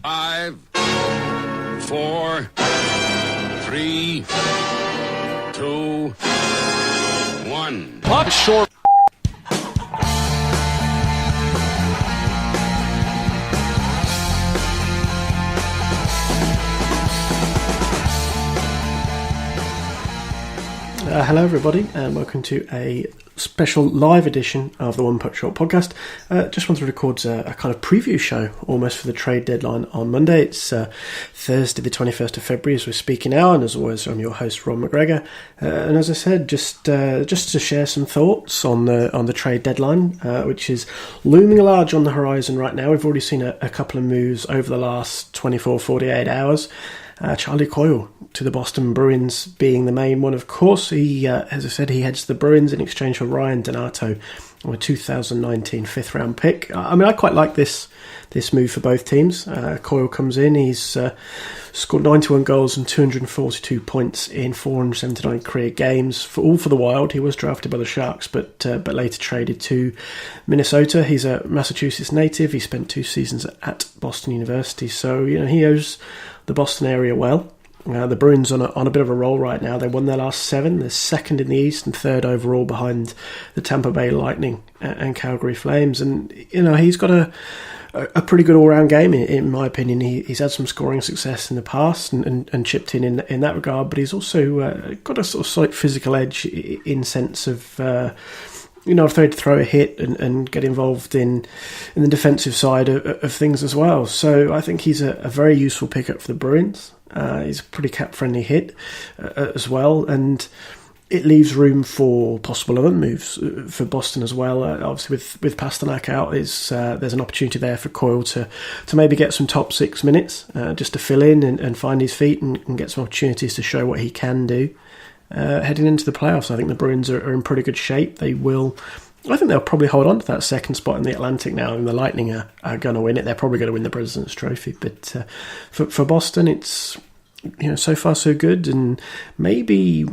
5, 4, 3, 2, 1. Puck short. Hello everybody and welcome to a special live edition of the One Puck Short podcast. Just wanted to record a kind of preview show almost for the trade deadline on Monday. It's Thursday the 21st of February as we're speaking now, and as always I'm your host Ron McGregor, and as I said, just to share some thoughts on the trade deadline, which is looming large on the horizon right now. We've already seen a couple of moves over the last 24-48 hours. Charlie Coyle to the Boston Bruins being the main one, of course. He, as I said, he heads the Bruins in exchange for Ryan Donato, a 2019 fifth-round pick. I mean, I quite like this move for both teams. Coyle comes in, he's scored 91 goals and 242 points in 479 career games, for the Wild. He was drafted by the Sharks, but later traded to Minnesota. He's a Massachusetts native. He spent 2 seasons at Boston University, so he knows the Boston area well. The Bruins on a bit of a roll right now. They won their last 7. They're second in the East and third overall behind the Tampa Bay Lightning and Calgary Flames. And he's got a pretty good all-round game in my opinion. He's had some scoring success in the past and chipped in that regard. But he's also got a sort of slight physical edge in sense of if they'd throw a hit and get involved in the defensive side of things as well. So I think he's a very useful pickup for the Bruins. He's a pretty cap-friendly hit as well, and it leaves room for possible other moves for Boston as well. Obviously, with Pasternak out, there's an opportunity there for Coyle to maybe get some top 6 minutes, just to fill in and find his feet and get some opportunities to show what he can do. Heading into the playoffs, I think the Bruins are in pretty good shape. I think they'll probably hold on to that second spot in the Atlantic now, and the Lightning are going to win it. They're probably going to win the President's Trophy. But for Boston, it's so far so good, and maybe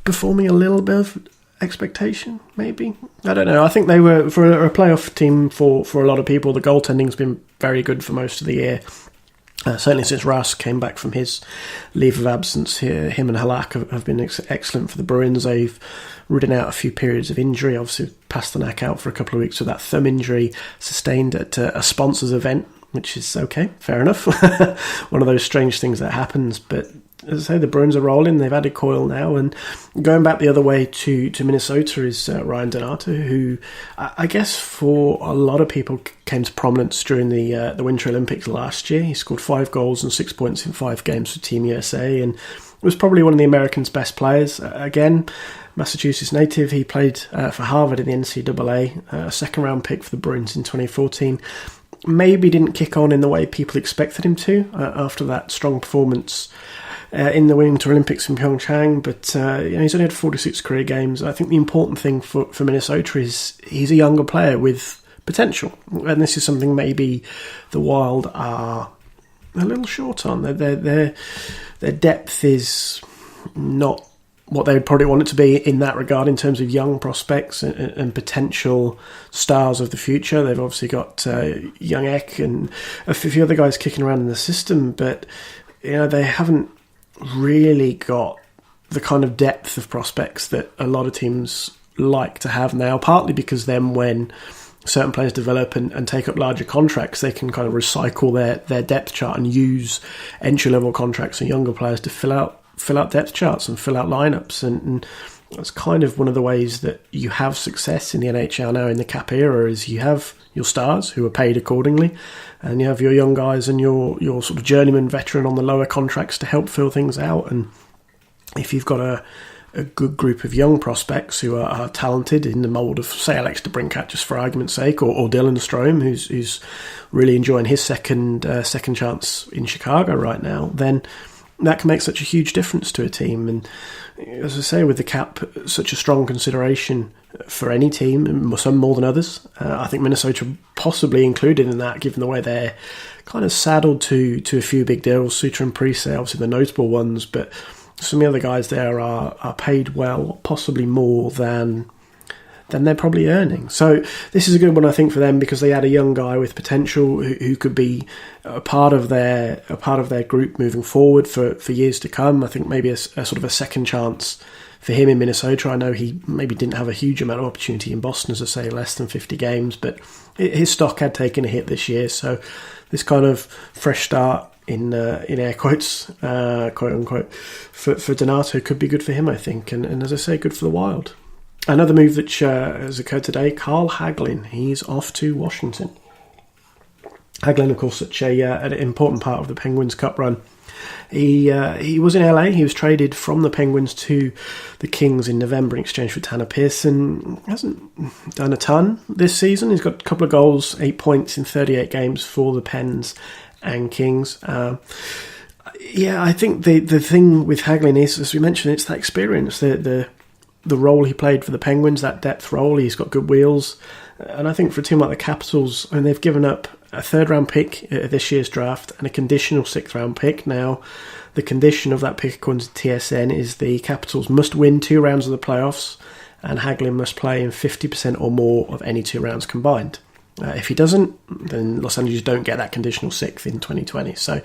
performing a little bit of expectation. Maybe, I don't know. I think they were, for a playoff team, for a lot of people, the goaltending's been very good for most of the year. Certainly since Rask came back from his leave of absence here, him and Halak have been excellent for the Bruins. They've ridden out a few periods of injury. Obviously, Pasternak out for a couple of weeks with that thumb injury sustained at a sponsors event, which is okay, fair enough. One of those strange things that happens, but as I say, the Bruins are rolling. They've added Coyle now, and going back the other way to Minnesota is Ryan Donato, who I guess for a lot of people came to prominence during the Winter Olympics last year. He scored 5 goals and 6 points in 5 games for Team USA, and was probably one of the Americans' best players. Again, Massachusetts native, he played for Harvard in the NCAA, a second-round pick for the Bruins in 2014. Maybe didn't kick on in the way people expected him to after that strong performance in the Winter Olympics in Pyeongchang, but he's only had 46 career games. I think the important thing for Minnesota is he's a younger player with potential, and this is something maybe the Wild are a little short on. Their depth is not what they would probably want it to be in that regard in terms of young prospects and potential stars of the future. They've obviously got young Ek and a few other guys kicking around in the system, but they haven't really got the kind of depth of prospects that a lot of teams like to have now, partly because then when certain players develop and take up larger contracts, they can kind of recycle their depth chart and use entry-level contracts and younger players to fill out depth charts and fill out lineups, and that's kind of one of the ways that you have success in the NHL now in the cap era, is you have your stars who are paid accordingly, and you have your young guys and your sort of journeyman veteran on the lower contracts to help fill things out. And if you've got a good group of young prospects who are talented in the mould of, say, Alex DeBrincat, just for argument's sake, or Dylan Strome, who's really enjoying his second chance in Chicago right now, then that can make such a huge difference to a team. And as I say, with the cap such a strong consideration for any team, some more than others, I think Minnesota possibly included in that, given the way they're kind of saddled to a few big deals. Suter and Price, obviously the notable ones, but some of the other guys there are paid well, possibly more than then they're probably earning. So this is a good one, I think, for them, because they had a young guy with potential who could be a part of their group moving forward for years to come. I think maybe a sort of a second chance for him in Minnesota. I know he maybe didn't have a huge amount of opportunity in Boston, as I say, less than 50 games, but his stock had taken a hit this year. So this kind of fresh start in air quotes, quote unquote, for Donato could be good for him, I think, and as I say, good for the Wild. Another move that has occurred today, Carl Hagelin. He's off to Washington. Hagelin, of course, such an important part of the Penguins Cup run. He was in LA. He was traded from the Penguins to the Kings in November in exchange for Tanner Pearson. Hasn't done a ton this season. He's got a couple of goals, 8 points in 38 games for the Pens and Kings. I think the thing with Hagelin is, as we mentioned, it's that experience, the role he played for the Penguins, that depth role. He's got good wheels. And I think for a team like the Capitals, and they've given up a third-round pick at this year's draft and a conditional sixth-round pick. Now, the condition of that pick, according to TSN, is the Capitals must win 2 rounds of the playoffs, and Hagelin must play in 50% or more of any 2 rounds combined. If he doesn't, then Los Angeles don't get that conditional sixth in 2020. So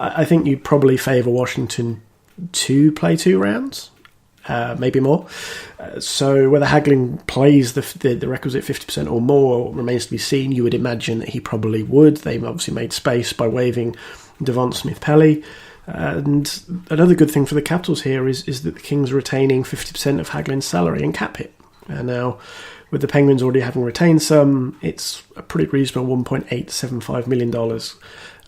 I think you'd probably favour Washington to play 2 rounds. Maybe more. So whether Hagelin plays the requisite 50% or more remains to be seen. You would imagine that he probably would. They've obviously made space by waiving Devon Smith-Pelly. And another good thing for the Capitals here is that the Kings are retaining 50% of Hagelin's salary and cap hit. And now, with the Penguins already having retained some, it's a pretty reasonable $1.875 million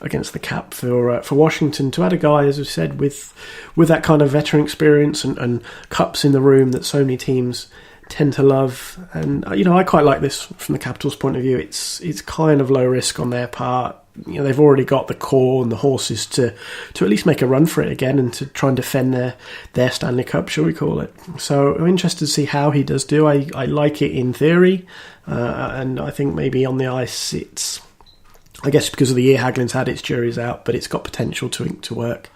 against the cap for Washington to add a guy, as we said, with that kind of veteran experience and cups in the room that so many teams tend to love. And I quite like this from the Capitals' point of view. It's kind of low risk on their part. They've already got the core and the horses to at least make a run for it again and to try and defend their Stanley Cup, shall we call it. So I'm interested to see how he does do. I like it in theory, and I think maybe on the ice it's, I guess because of the year Hagelin's had, its jury's out, but it's got potential to work.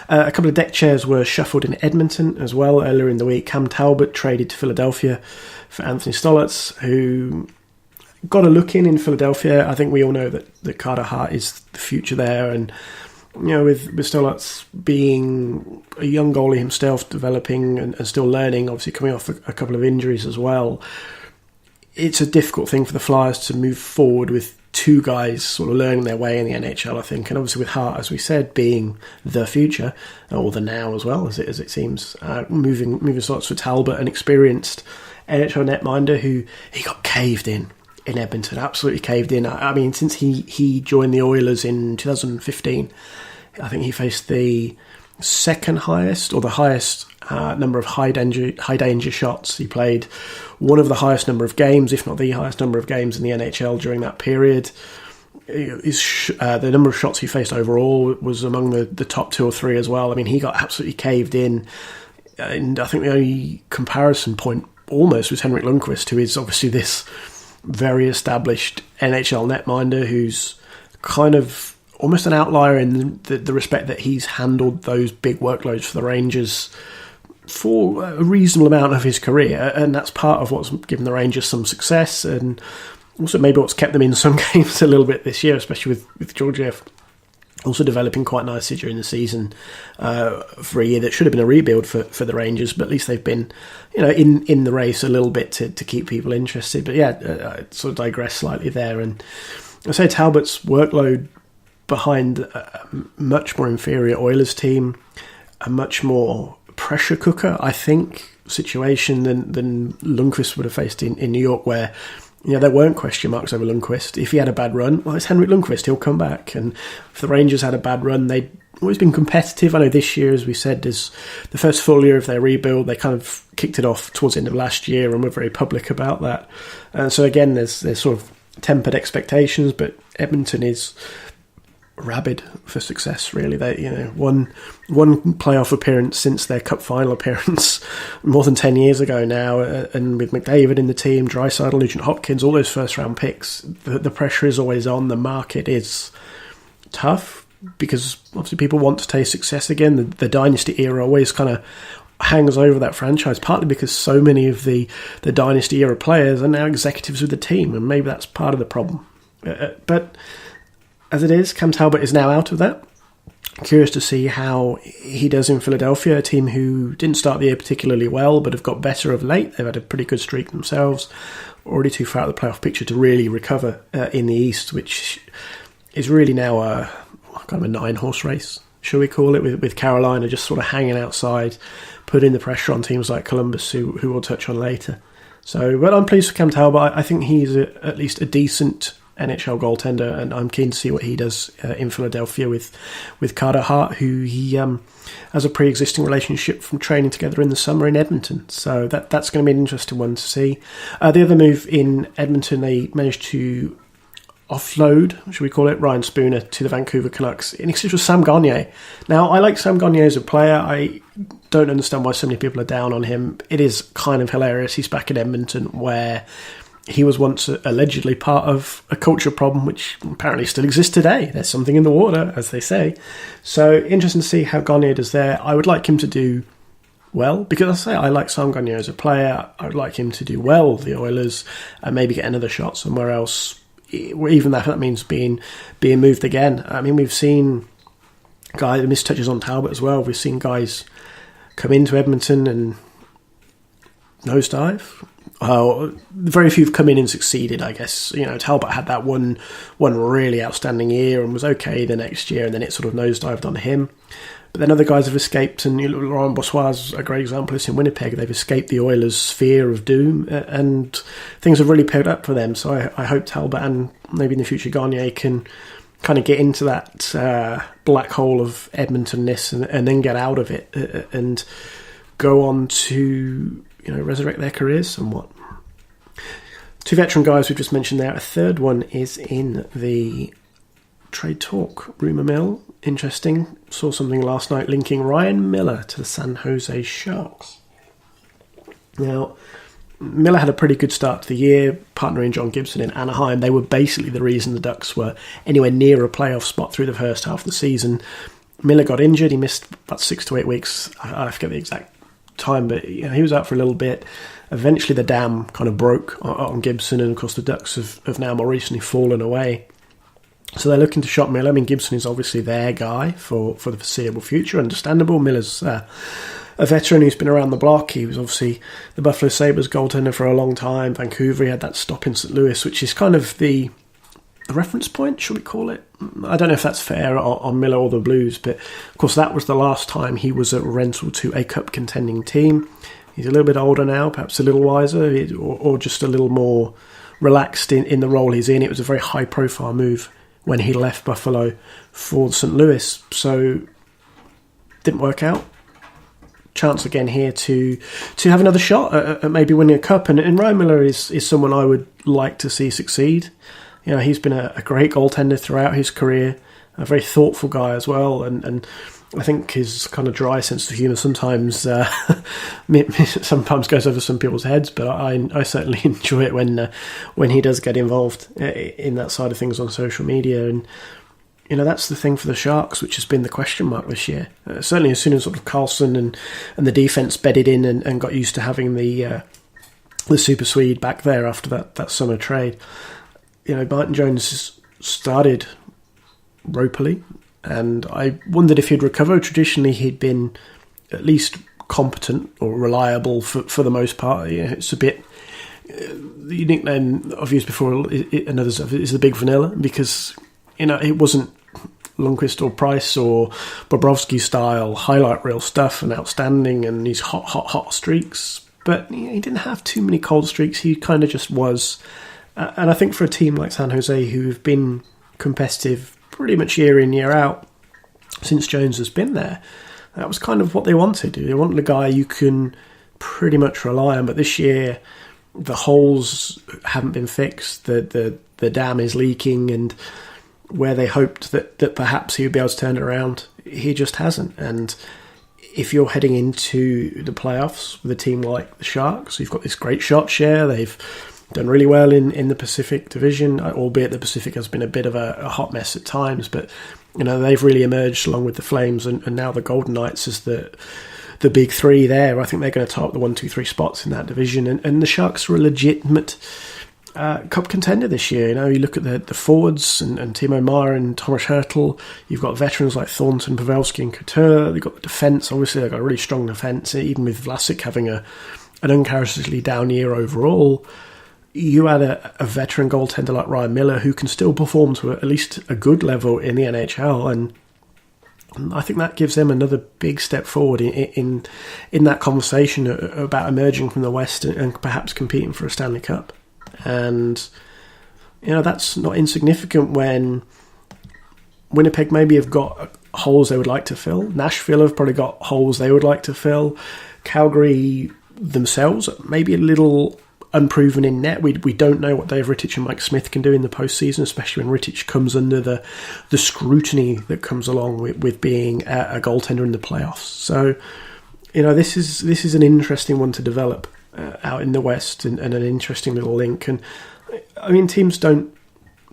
A couple of deck chairs were shuffled in Edmonton as well earlier in the week. Cam Talbot traded to Philadelphia for Anthony Stolotz, who got a look in Philadelphia. I think we all know that Carter Hart is the future there, and with Stolotz being a young goalie himself, developing and still learning, obviously coming off a couple of injuries as well, it's a difficult thing for the Flyers to move forward with 2 guys sort of learning their way in the NHL, I think. And obviously with Hart, as we said, being the future, or the now as well, as it seems, moving sorts for Talbot, an experienced NHL netminder who he got caved in Edmonton, absolutely caved in. I mean, since he joined the Oilers in 2015, I think he faced the second highest or the highest number of high danger shots. He played one of the highest number of games, if not the highest number of games in the NHL during that period. The number of shots he faced overall was among the top 2 or 3 as well. I mean, he got absolutely caved in, and I think the only comparison point almost was Henrik Lundqvist, who is obviously this very established NHL netminder who's kind of almost an outlier in the respect that he's handled those big workloads for the Rangers for a reasonable amount of his career, and that's part of what's given the Rangers some success, and also maybe what's kept them in some games a little bit this year, especially with Georgiev also developing quite nicely during the season for a year that should have been a rebuild for the Rangers, but at least they've been in the race a little bit to keep people interested. But I sort of digress slightly there, and I say Talbot's workload behind a much more inferior Oilers team, a much more pressure cooker, I think, situation than Lundqvist would have faced in New York, where there weren't question marks over Lundqvist. If he had a bad run, well, it's Henrik Lundqvist, he'll come back. And if the Rangers had a bad run, they'd always been competitive. I know this year, as we said, is the first full year of their rebuild. They kind of kicked it off towards the end of last year and were very public about that. And so again, there's sort of tempered expectations, but Edmonton is rabid for success, really. They, one playoff appearance since their cup final appearance more than 10 years ago now, and with McDavid in the team, Draisaitl, Nugent Hopkins, all those first round picks, the pressure is always on. The market is tough because obviously people want to taste success again. The dynasty era always kind of hangs over that franchise, partly because so many of the dynasty era players are now executives with the team, and maybe that's part of the problem. But as it is, Cam Talbot is now out of that. Curious to see how he does in Philadelphia, a team who didn't start the year particularly well, but have got better of late. They've had a pretty good streak themselves, already too far out of the playoff picture to really recover in the East, which is really now a kind of a 9-horse race, shall we call it, with Carolina just sort of hanging outside, putting the pressure on teams like Columbus, who we'll touch on later. So, but I'm pleased with Cam Talbot. I think he's at least a decent NHL goaltender, and I'm keen to see what he does in Philadelphia with Carter Hart, who he has a pre-existing relationship from training together in the summer in Edmonton. So that's going to be an interesting one to see. The other move in Edmonton, they managed to offload, should we call it, Ryan Spooner to the Vancouver Canucks in exchange for Sam Gagner. Now, I like Sam Gagner as a player. I don't understand why so many people are down on him. It is kind of hilarious. He's back in Edmonton, where he was once allegedly part of a culture problem, which apparently still exists today. There's something in the water, as they say. So, interesting to see how Gagner does there. I would like him to do well, because I like Sam Gagner as a player. I would like him to do well with the Oilers and maybe get another shot somewhere else, even if that means being moved again. I mean, we've seen guys, missed touches on Talbot as well. We've seen guys come into Edmonton and nosedive. Very few have come in and succeeded, I guess. You know, Talbot had that one really outstanding year and was okay the next year, and then it sort of nosedived on him. But then other guys have escaped, and Laurent Brossoit is a great example. It's in Winnipeg. They've escaped the Oilers' sphere of doom, and things have really picked up for them. So I hope Talbot and maybe in the future Gagner can kind of get into that black hole of Edmonton-ness and then get out of it and go on to, you know, resurrect their careers somewhat. Two veteran guys we've just mentioned there. A third one is in the trade talk rumour mill. Interesting. Saw something last night linking Ryan Miller to the San Jose Sharks. Now, Miller had a pretty good start to the year, partnering John Gibson in Anaheim. They were basically the reason the Ducks were anywhere near a playoff spot through the first half of the season. Miller got injured. He missed about 6 to 8 weeks. I forget the exact time, but you know, he was out for a little bit. Eventually the dam kind of broke on Gibson, and of course the Ducks have now more recently fallen away. So they're looking to shop Miller. I mean, Gibson is obviously their guy for the foreseeable future, understandable. Miller's a veteran who's been around the block. He was obviously the Buffalo Sabres goaltender for a long time. Vancouver, he had that stop in St. Louis, which is kind of the reference point, should we call it? I don't know if that's fair on Miller or the Blues, but of course that was the last time he was a rental to a cup contending team. He's a little bit older now, perhaps a little wiser, or just a little more relaxed in the role he's in. It was a very high profile move when he left Buffalo for St. Louis, so didn't work out. Chance again here to have another shot at maybe winning a cup, and Ryan Miller is someone I would like to see succeed. You know, he's been a great goaltender throughout his career, a very thoughtful guy as well, and I think his kind of dry sense of humour sometimes sometimes goes over some people's heads, but I certainly enjoy it when he does get involved in that side of things on social media. And you know, that's the thing for the Sharks, which has been the question mark this year. Certainly as soon as sort of Carlson and the defence bedded in and got used to having the Super Swede back there after that summer trade. You know, Martin Jones started ropily, and I wondered if he'd recover. Traditionally, he'd been at least competent or reliable for the most part. You know, it's a bit... the nickname I've used before and others is the Big Vanilla, because, you know, it wasn't Lundqvist or Price or Bobrovsky style highlight reel stuff and outstanding and these hot streaks, but he didn't have too many cold streaks. He kind of just was. And I think for a team like San Jose, who've been competitive pretty much year in, year out since Jones has been there, that was kind of what they wanted. They wanted a guy you can pretty much rely on. But this year, the holes haven't been fixed. The dam is leaking, and where they hoped that perhaps he would be able to turn it around, he just hasn't. And if you're heading into the playoffs with a team like the Sharks, you've got this great shot share. They've done really well in the Pacific Division, albeit the Pacific has been a bit of a hot mess at times. But you know, they've really emerged along with the Flames and now the Golden Knights as the the big three there. I think they're going to top the 1, 2, 3 spots in that division. And the Sharks are a legitimate cup contender this year. You look at the forwards and Timo Meier and Thomas Hertl. You've got veterans like Thornton, Pavelski and Couture. They've got the defence. Obviously, they've got a really strong defence, even with Vlasic having an uncharacteristically down year overall. You add a veteran goaltender like Ryan Miller, who can still perform to at least a good level in the NHL, and I think that gives them another big step forward in that conversation about emerging from the West and perhaps competing for a Stanley Cup. And that's not insignificant when Winnipeg maybe have got holes they would like to fill. Nashville have probably got holes they would like to fill. Calgary themselves maybe a little unproven in net. We don't know what Dave Rittich and Mike Smith can do in the postseason, especially when Rittich comes under the scrutiny that comes along with being a goaltender in the playoffs. So, this is an interesting one to develop out in the West, and an interesting little link. And I mean, teams don't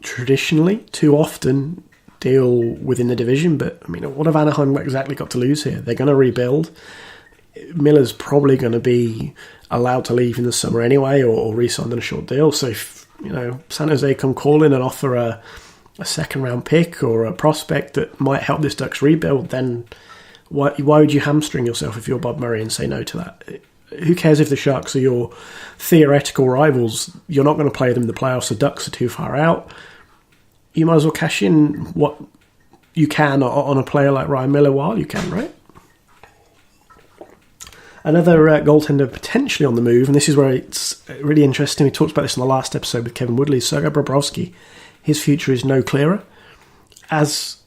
traditionally too often deal within the division, but I mean, what have Anaheim exactly got to lose here? They're going to rebuild. Miller's probably going to be allowed to leave in the summer anyway, or re-signed on a short deal. So if San Jose come calling and offer a second round pick or a prospect that might help this Ducks rebuild, then why would you hamstring yourself if you're Bob Murray and say no to that? Who cares if the Sharks are your theoretical rivals? You're not going to play them in the playoffs. The Ducks are too far out. You might as well cash in what you can on a player like Ryan Miller while you can, right? Another goaltender potentially on the move, and this is where it's really interesting. We talked about this in the last episode with Kevin Woodley. Sergei Bobrovsky, his future is no clearer, as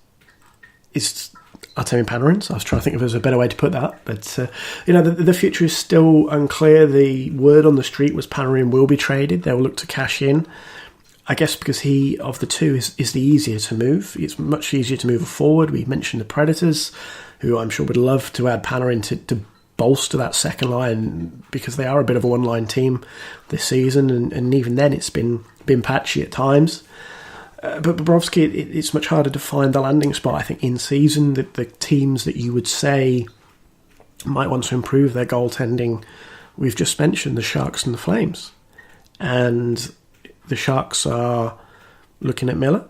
is Artemi Panarin. I was trying to think if there's a better way to put that, but the future is still unclear. The word on the street was Panarin will be traded. They will look to cash in, I guess, because he, of the two, is the easier to move. It's much easier to move forward. We mentioned the Predators, who I'm sure would love to add Panarin to bolster that second line, because they are a bit of a one-line team this season, and even then it's been patchy at times. But Bobrovsky, it's much harder to find the landing spot, I think, in season. The teams that you would say might want to improve their goaltending, we've just mentioned the Sharks and the Flames. And the Sharks are looking at Miller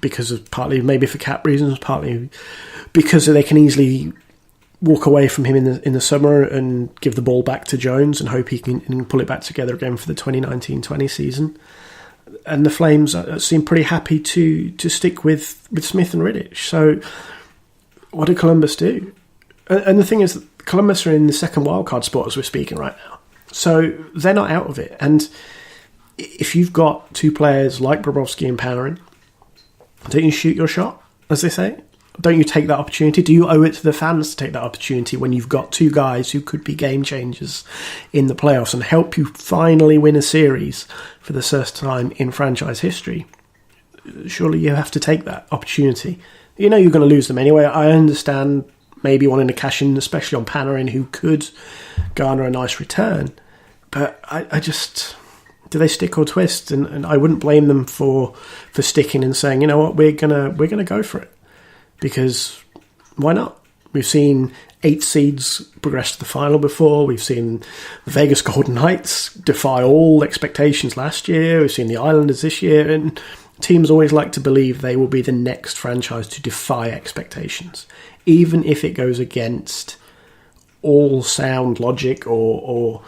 because of partly maybe for cap reasons, partly because they can easily walk away from him in the summer and give the ball back to Jones and hope he can pull it back together again for the 2019-20 season. And the Flames seem pretty happy to stick with Smith and Rittich. So what did Columbus do? And the thing is, Columbus are in the second wildcard spot as we're speaking right now. So they're not out of it. And if you've got two players like Bobrovsky and Panarin, don't you shoot your shot, as they say? Don't you take that opportunity? Do you owe it to the fans to take that opportunity when you've got two guys who could be game changers in the playoffs and help you finally win a series for the first time in franchise history? Surely you have to take that opportunity. You're going to lose them anyway. I understand maybe wanting to cash in, especially on Panarin, who could garner a nice return. But I just... do they stick or twist? And I wouldn't blame them for sticking and saying, you know what, we're gonna go for it. Because why not? We've seen 8 seeds progress to the final before. We've seen the Vegas Golden Knights defy all expectations last year. We've seen the Islanders this year. And teams always like to believe they will be the next franchise to defy expectations, even if it goes against all sound logic, or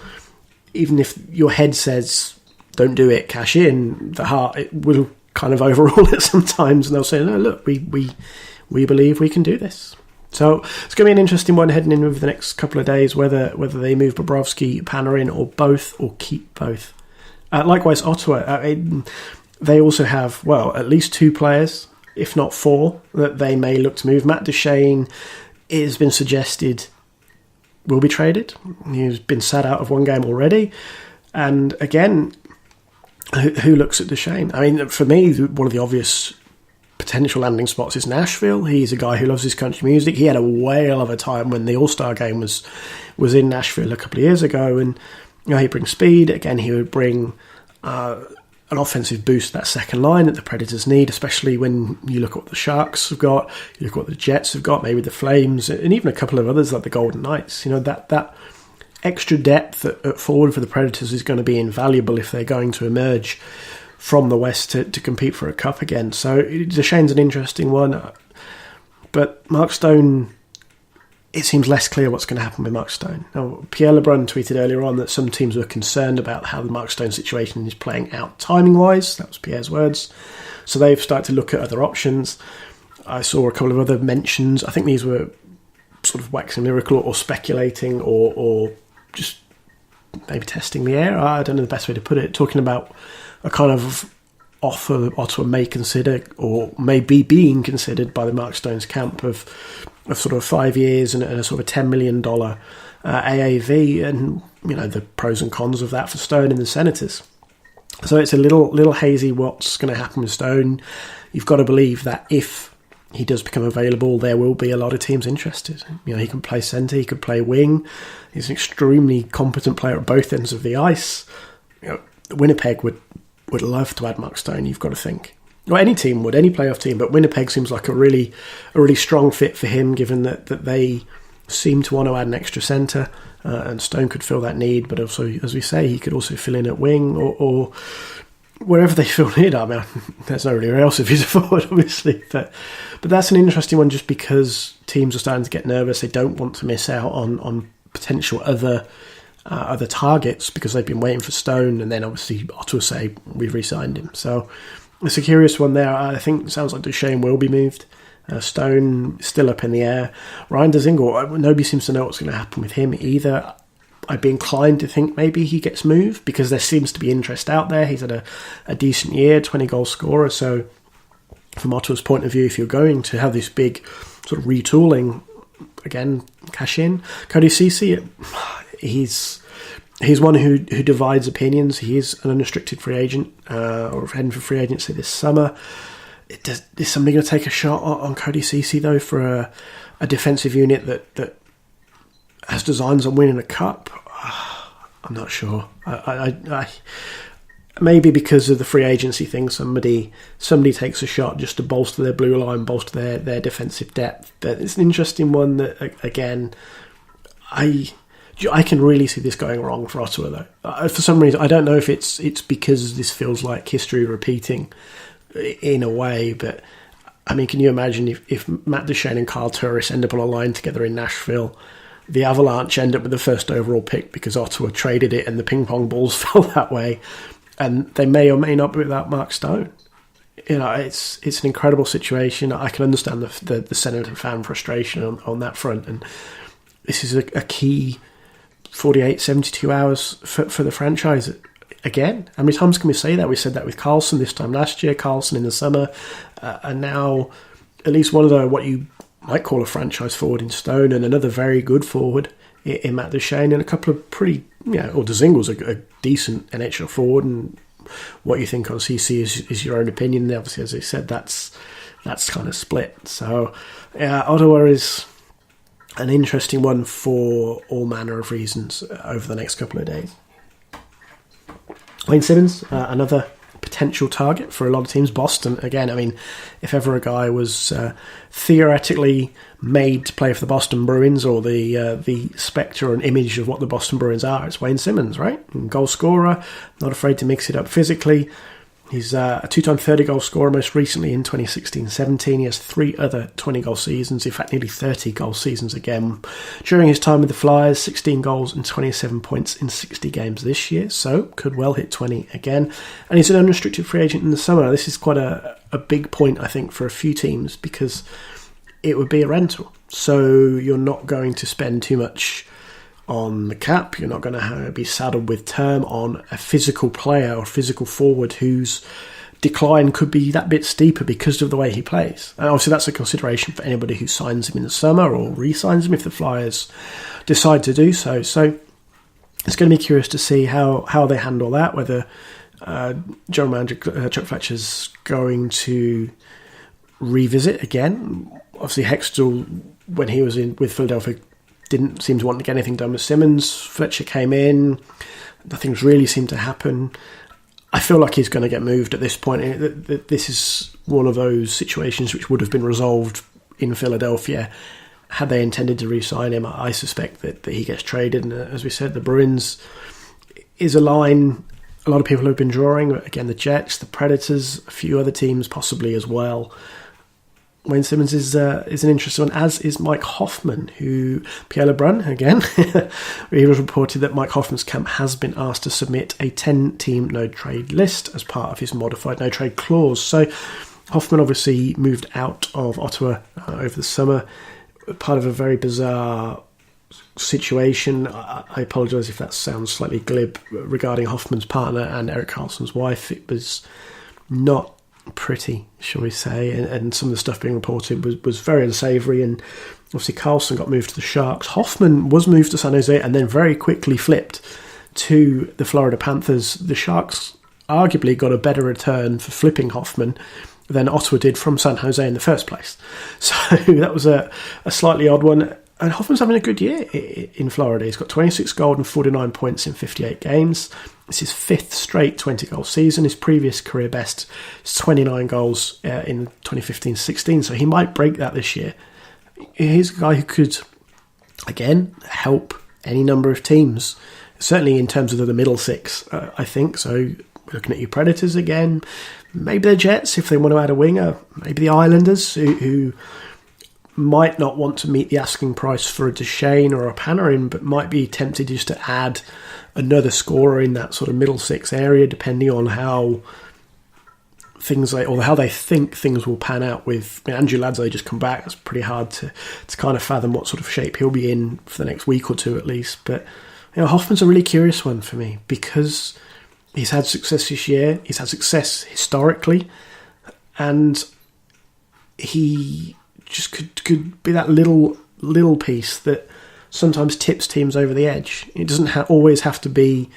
even if your head says, don't do it, cash in, the heart, it will kind of overrule it sometimes. And they'll say, no, look, we believe we can do this. So it's going to be an interesting one heading in over the next couple of days, whether they move Bobrovsky, Panarin, or both, or keep both. Likewise, Ottawa, they also have, well, at least 2 players, if not 4, that they may look to move. Matt Duchene has been suggested will be traded. He's been sat out of one game already. And again, who looks at Duchene? I mean, for me, one of the obvious potential landing spots is Nashville. He's a guy who loves his country music. He had a whale of a time when the All-Star game was in Nashville a couple of years ago, and he brings speed. Again, he would bring an offensive boost, that second line that the Predators need, especially when you look at what the Sharks have got, you look at what the Jets have got, maybe the Flames, and even a couple of others like the Golden Knights. That extra depth at forward for the Predators is going to be invaluable if they're going to emerge from the West to compete for a cup again. So Duchesne's an interesting one, but Mark Stone, it seems less clear what's going to happen with Mark Stone. Now, Pierre Lebrun tweeted earlier on that some teams were concerned about how the Mark Stone situation is playing out timing-wise. That was Pierre's words. So they've started to look at other options. I saw a couple of other mentions. I think these were sort of waxing lyrical or speculating or just maybe testing the air. I don't know the best way to put it. Talking about a kind of offer that Ottawa may consider or may be being considered by the Mark Stone's camp of sort of 5 years and a sort of $10 million AAV, and the pros and cons of that for Stone and the Senators. So it's a little hazy what's going to happen with Stone. You've got to believe that if he does become available, there will be a lot of teams interested. He can play centre, he could play wing. He's an extremely competent player at both ends of the ice. Winnipeg would love to add Mark Stone, you've got to think. Well, any team would, any playoff team, but Winnipeg seems like a really strong fit for him, given that they seem to want to add an extra centre, and Stone could fill that need, but also, as we say, he could also fill in at wing or wherever they fill need. I mean, there's nowhere else if he's a forward, obviously, but that's an interesting one just because teams are starting to get nervous. They don't want to miss out on potential other targets because they've been waiting for Stone, and then obviously Ottawa say we've re-signed him. So it's a curious one there. I think it sounds like Duchesne will be moved. Stone still up in the air. Ryan Dzingel, nobody seems to know what's going to happen with him either. I'd be inclined to think maybe he gets moved because there seems to be interest out there. He's had a decent year, 20-goal scorer. So from Ottawa's point of view, if you're going to have this big sort of retooling, again, cash in. Cody Ceci, he's one who divides opinions. He is an unrestricted free agent or heading for free agency this summer. Is somebody going to take a shot on Cody Ceci, though, for a defensive unit that has designs on winning a cup? I'm not sure. I maybe because of the free agency thing, somebody takes a shot just to bolster their blue line, bolster their defensive depth. But it's an interesting one that, again, I can really see this going wrong for Ottawa, though. For some reason, I don't know if it's because this feels like history repeating in a way, but I mean, can you imagine if Matt Duchene and Kyle Turris end up on a line together in Nashville, the Avalanche end up with the first overall pick because Ottawa traded it and the ping pong balls fell that way, and they may or may not be without Mark Stone. It's an incredible situation. I can understand the Senator fan frustration on that front, and this is a key 48, 72 hours for the franchise. Again, how many times can we say that? We said that with Carlson this time last year, Carlson in the summer, and now at least one of the what you might call a franchise forward in Stone, and another very good forward in Matt Duchene, and a couple of pretty, or Dzingel's a decent NHL forward, and what you think on CC is your own opinion. Obviously, as I said, that's kind of split. So, Ottawa is an interesting one for all manner of reasons over the next couple of days. Wayne Simmons, another potential target for a lot of teams. Boston, again, I mean, if ever a guy was theoretically made to play for the Boston Bruins, or the spectre and image of what the Boston Bruins are, it's Wayne Simmons, right? Goal scorer, not afraid to mix it up physically. He's a two-time 30-goal scorer, most recently in 2016-17. He has 3 other 20-goal seasons, in fact, nearly 30-goal seasons again. During his time with the Flyers, 16 goals and 27 points in 60 games this year, so could well hit 20 again. And he's an unrestricted free agent in the summer. This is quite a big point, I think, for a few teams, because it would be a rental. So you're not going to spend too much on the cap. You're not going to be saddled with term on a physical player or physical forward whose decline could be that bit steeper because of the way he plays. And obviously that's a consideration for anybody who signs him in the summer or re-signs him if the Flyers decide to do so. So it's going to be curious to see how they handle that, whether general manager Chuck Fletcher's going to revisit again. Obviously Hextall, when he was with Philadelphia, didn't seem to want to get anything done with Simmons. Fletcher came in. Nothing's really seemed to happen. I feel like he's going to get moved at this point. This is one of those situations which would have been resolved in Philadelphia had they intended to re-sign him. I suspect that he gets traded. And as we said, the Bruins is a line a lot of people have been drawing. Again, the Jets, the Predators, a few other teams possibly as well. Wayne Simmons is an interesting one, as is Mike Hoffman, who Pierre Lebrun, again, he was reported that Mike Hoffman's camp has been asked to submit a 10-team no-trade list as part of his modified no-trade clause. So Hoffman obviously moved out of Ottawa over the summer, part of a very bizarre situation. I apologise if that sounds slightly glib regarding Hoffman's partner and Erik Karlsson's wife. It was not pretty, shall we say, and some of the stuff being reported was very unsavoury, and obviously Karlsson got moved to the Sharks. Hoffman was moved to San Jose and then very quickly flipped to the Florida Panthers. The Sharks arguably got a better return for flipping Hoffman than Ottawa did from San Jose in the first place. So that was a slightly odd one. And Hoffman's having a good year in Florida. He's got 26 goals and 49 points in 58 games. It's his fifth straight 20-goal season. His previous career best is 29 goals in 2015-16, so he might break that this year. He's a guy who could, again, help any number of teams, certainly in terms of the middle six, I think. So looking at your Predators again, maybe the Jets if they want to add a winger, maybe the Islanders who might not want to meet the asking price for a Duchesne or a Panarin, but might be tempted just to add another scorer in that sort of middle six area, depending on how how they think things will pan out with Andrew Ladzo just come back. It's pretty hard to kind of fathom what sort of shape he'll be in for the next week or two at least. But Hoffman's a really curious one for me because he's had success this year. He's had success historically, and he just could be that little piece that sometimes tips teams over the edge. It doesn't always have to be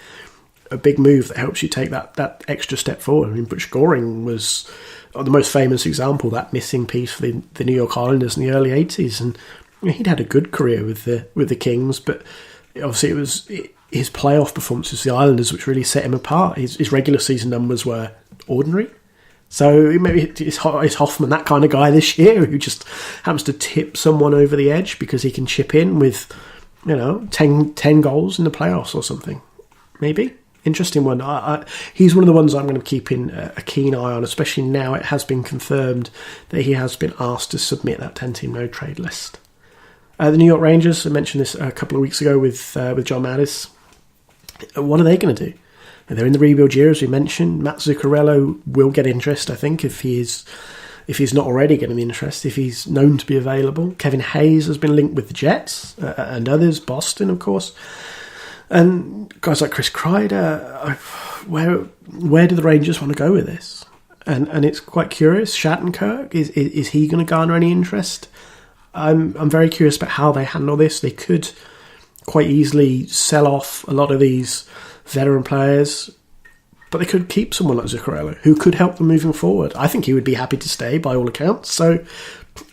a big move that helps you take that extra step forward. I mean, Butch Goring was the most famous example, that missing piece for the New York Islanders in the early 80s. And he'd had a good career with the Kings, but obviously it was his playoff performances, the Islanders, which really set him apart. His regular season numbers were ordinary. So maybe it's Hoffman, that kind of guy this year, who just happens to tip someone over the edge because he can chip in with, 10 goals in the playoffs or something. Maybe. Interesting one. He's one of the ones I'm going to keep in a keen eye on, especially now it has been confirmed that he has been asked to submit that 10-team no-trade list. The New York Rangers, I mentioned this a couple of weeks ago with John Mattis. What are they going to do? They're in the rebuild year, as we mentioned. Matt Zuccarello will get interest, I think, if he's not already getting the interest, if he's known to be available. Kevin Hayes has been linked with the Jets and others, Boston, of course. And guys like Chris Kreider, where do the Rangers want to go with this? And it's quite curious. Shattenkirk, is he going to garner any interest? I'm very curious about how they handle this. They could quite easily sell off a lot of these veteran players, but they could keep someone like Zuccarello who could help them moving forward. I think he would be happy to stay by all accounts. So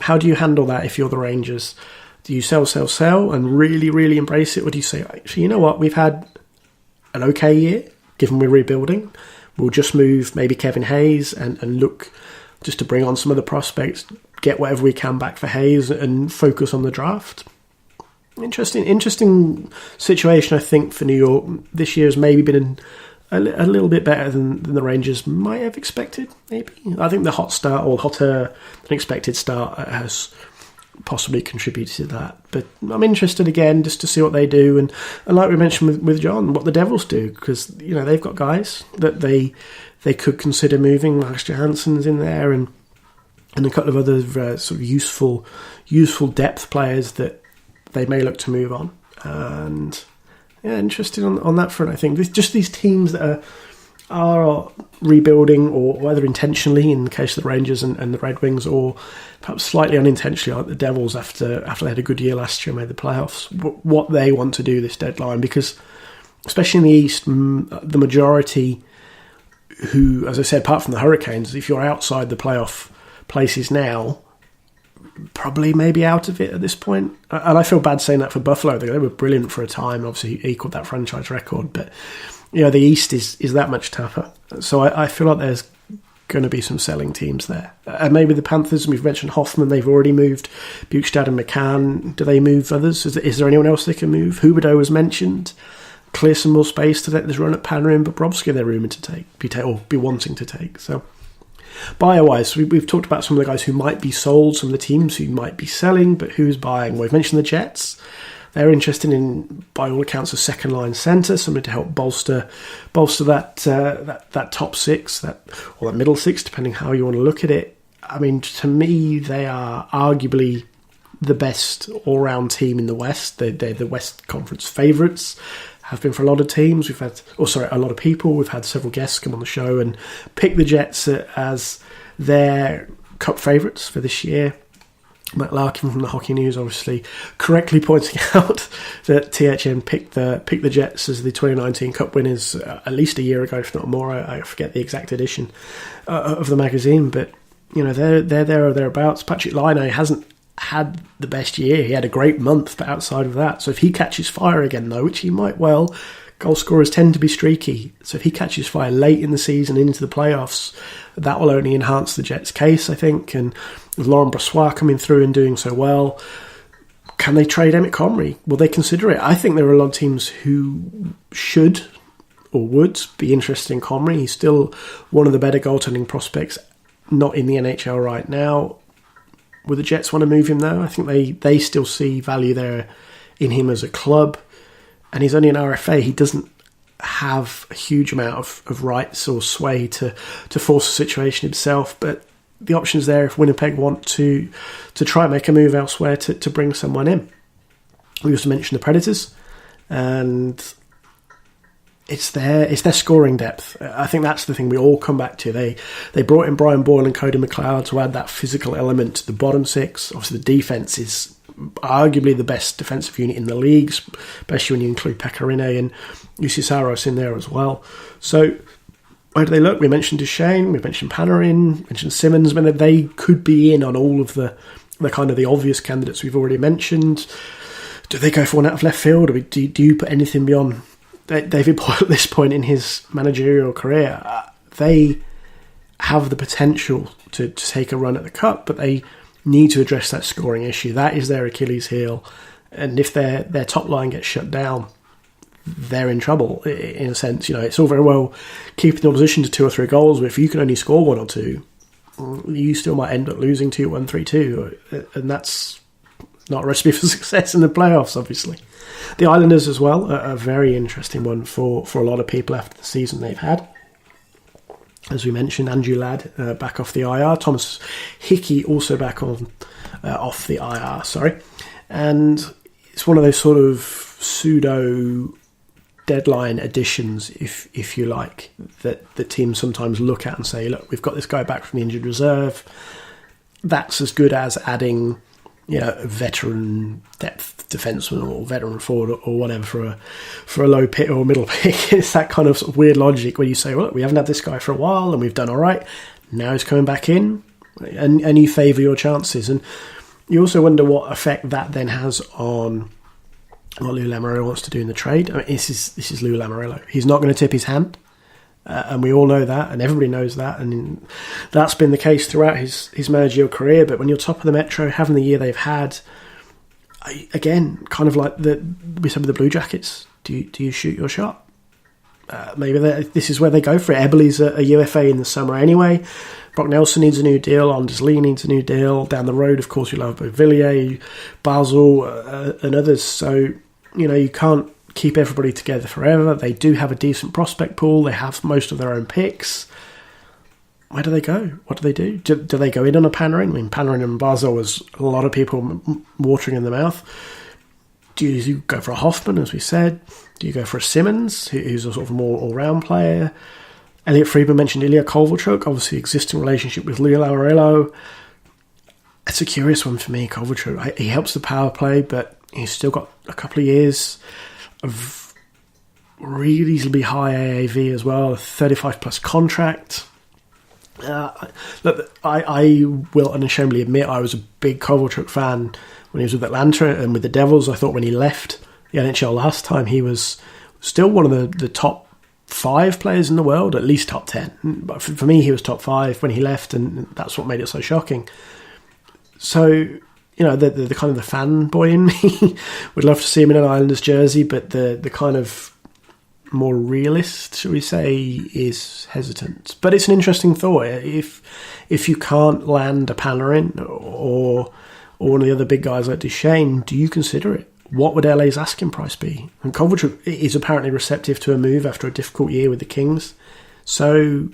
how do you handle that if you're the Rangers? Do you sell and really, really embrace it? Or do you say, actually, you know what, we've had an okay year, given we're rebuilding. We'll just move maybe Kevin Hayes and look just to bring on some of the prospects, get whatever we can back for Hayes and focus on the draft. Interesting situation, I think, for New York. This year has maybe been a little bit better than the Rangers might have expected, maybe. I think the hot start, or hotter than expected start, has possibly contributed to that. But I'm interested again just to see what they do. And like we mentioned with John, what the Devils do, because they've got guys that they could consider moving. Max Johansson's in there and a couple of other sort of useful depth players that they may look to move on. And interested on that front, I think. Just these teams that are rebuilding, or whether intentionally in the case of the Rangers and the Red Wings, or perhaps slightly unintentionally like the Devils after they had a good year last year and made the playoffs, what they want to do this deadline. Because especially in the East, the majority who, as I said, apart from the Hurricanes, if you're outside the playoff places now, probably maybe out of it at this point. And I feel bad saying that for Buffalo. They were brilliant for a time, obviously equalled that franchise record, but the East is that much tougher. So I feel like there's going to be some selling teams there. And maybe the Panthers, we've mentioned Hoffman, they've already moved. Bukestad and McCann, do they move others? Is there anyone else they can move? Huberdeau was mentioned. Clear some more space to let this run at Panarin, but Bobrovsky they're rumoured to be wanting to take. So buyer-wise, we've talked about some of the guys who might be sold, some of the teams who might be selling, but who's buying? We've mentioned the Jets. They're interested in, by all accounts, a second-line centre, somebody to help bolster that top six, or that middle six, depending how you want to look at it. I mean, to me, they are arguably the best all-round team in the West. They're the West Conference favourites. Have been for a lot of teams. A lot of people. We've had several guests come on the show and pick the Jets as their cup favourites for this year. Matt Larkin from the Hockey News obviously correctly pointing out that THN picked the Jets as the 2019 Cup winners at least a year ago, if not more. I forget the exact edition of the magazine, but they're there or thereabouts. Patrick Laine hasn't had the best year. He had a great month, but outside of that, so if he catches fire again, though, which he might well, goal scorers tend to be streaky. So if he catches fire late in the season into the playoffs, that will only enhance the Jets' case, I think. And with Laurent Brossoit coming through and doing so well, can they trade Emmett Comrie? Will they consider it? I think there are a lot of teams who should or would be interested in Comrie. He's still one of the better goaltending prospects, not in the NHL right now. Would the Jets want to move him, though? I think they still see value there in him as a club. And he's only an RFA. He doesn't have a huge amount of rights or sway to force the situation himself. But the option's there if Winnipeg want to try and make a move elsewhere to bring someone in. We also mentioned the Predators. And it's their scoring depth. I think that's the thing we all come back to. They brought in Brian Boyle and Cody McLeod to add that physical element to the bottom six. Obviously, the defense is arguably the best defensive unit in the league, especially when you include Pecorine and Jussi Saros in there as well. So where do they look? We mentioned Duchesne, we mentioned Panarin, mentioned Simmons. I mean, they could be in on all of the kind of the obvious candidates we've already mentioned. Do they go for one out of left field, or do you put anything beyond David Boyle at this point in his managerial career? They have the potential to take a run at the Cup, but they need to address that scoring issue. That is their Achilles heel. And if their top line gets shut down, they're in trouble, in a sense. It's all very well keeping the opposition to 2 or 3 goals, but if you can only score 1 or 2, you still might end up losing 2-1, 3-2. And that's not a recipe for success in the playoffs, obviously. The Islanders as well, a very interesting one for a lot of people after the season they've had. As we mentioned, Andrew Ladd back off the IR. Thomas Hickey also back on off the IR, sorry. And it's one of those sort of pseudo deadline additions, if you like, that the teams sometimes look at and say, look, we've got this guy back from the injured reserve. That's as good as adding, a veteran depth defenseman or veteran forward or whatever for a low pick or middle pick. It's that kind of weird logic where you say, well, look, we haven't had this guy for a while and we've done all right. Now he's coming back in, and you favour your chances. And you also wonder what effect that then has on what Lou Lamoriello wants to do in the trade. I mean, this is Lou Lamoriello. He's not going to tip his hand. And we all know that, and everybody knows that, and that's been the case throughout his managerial career. But when you're top of the Metro, having the year they've had, again, kind of like we said with the Blue Jackets, do you shoot your shot? Maybe this is where they go for it. Eberle's a UFA in the summer anyway. Brock Nelson needs a new deal. Anders Lee needs a new deal. Down the road, of course, you'll have Beauvillier, Basel, and others. So, you can't keep everybody together forever. They do have a decent prospect pool. They have most of their own picks. Where do they go? What do they do? Do they go in on a Panarin? I mean, Panarin and Basel was a lot of people watering in the mouth. Do you go for a Hoffman, as we said? Do you go for a Simmons, who's a sort of more all-round player? Elliot Friedman mentioned Ilya Kovalchuk, obviously existing relationship with Lou Lamoriello. It's a curious one for me, Kovalchuk. He helps the power play, but he's still got a couple of years of reasonably high AAV as well, a 35-plus contract. Look, I will unashamedly admit I was a big Kovalchuk fan when he was with Atlanta and with the Devils. I thought when he left the NHL last time, he was still one of the top 5 players in the world, at least top 10. But for me, he was top 5 when he left, and that's what made it so shocking. So, the kind of the fanboy in me would love to see him in an Islanders jersey, but the kind of more realist, shall we say, is hesitant. But it's an interesting thought. If you can't land a Panarin or one of the other big guys like Duchesne, do you consider it? What would LA's asking price be? And Kovalchuk is apparently receptive to a move after a difficult year with the Kings. So,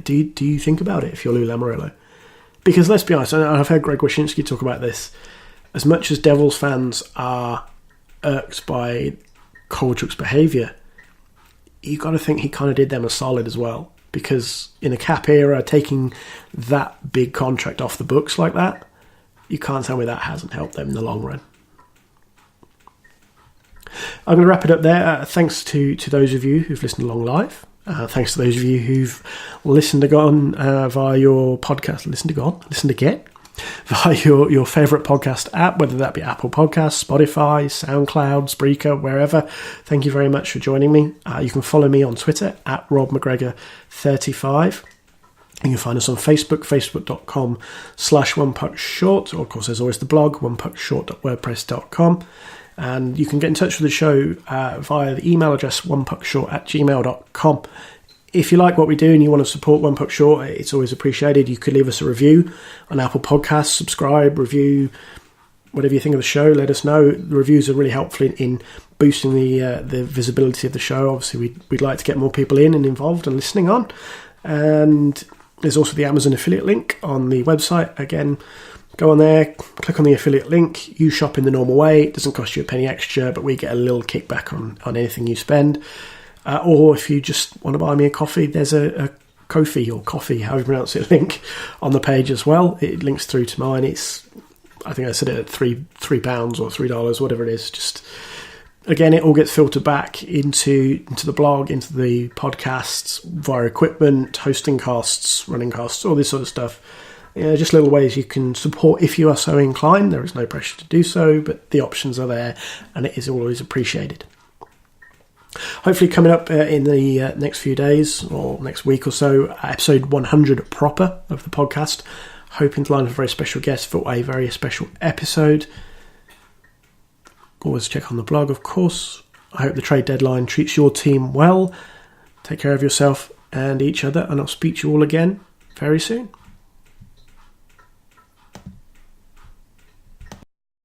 do you think about it if you're Lou Lamoriello? Because let's be honest, and I've heard Greg Wyshynski talk about this, as much as Devils fans are irked by Kovalchuk's behaviour, you've got to think he kind of did them a solid as well. Because in a cap era, taking that big contract off the books like that, you can't tell me that hasn't helped them in the long run. I'm going to wrap it up there. Thanks to those of you who've listened along live. Thanks to those of you who've listened again via your podcast. Listened again via your favourite podcast app, whether that be Apple Podcasts, Spotify, SoundCloud, Spreaker, wherever. Thank you very much for joining me. You can follow me on Twitter at RobMcGregor35. You can find us on Facebook, facebook.com/onepuckshort. Or, of course, there's always the blog, onepuckshort.wordpress.com. And you can get in touch with the show via the email address onepuckshort@gmail.com. If you like what we do and you want to support One Puck Short, it's always appreciated. You could leave us a review on Apple Podcasts, subscribe, review, whatever you think of the show, let us know. The reviews are really helpful in boosting the visibility of the show. Obviously, we'd like to get more people in and involved and listening on. And there's also the Amazon affiliate link on the website. Again, go on there, click on the affiliate link, you shop in the normal way. It doesn't cost you a penny extra, but we get a little kickback on anything you spend. Or if you just want to buy me a coffee, there's a Ko-fi or coffee, however you pronounce it, link on the page as well. It links through to mine. I think I said it at £3 or $3, whatever it is. Just again, it all gets filtered back into the blog, into the podcasts via equipment, hosting costs, running costs, all this sort of stuff. Just little ways you can support if you are so inclined. There is no pressure to do so, but the options are there, and it is always appreciated. Hopefully coming up in the next few days or next week or so, episode 100 proper of the podcast. Hoping to line up a very special guest for a very special episode. Always check on the blog, of course. I hope the trade deadline treats your team well. Take care of yourself and each other, and I'll speak to you all again very soon.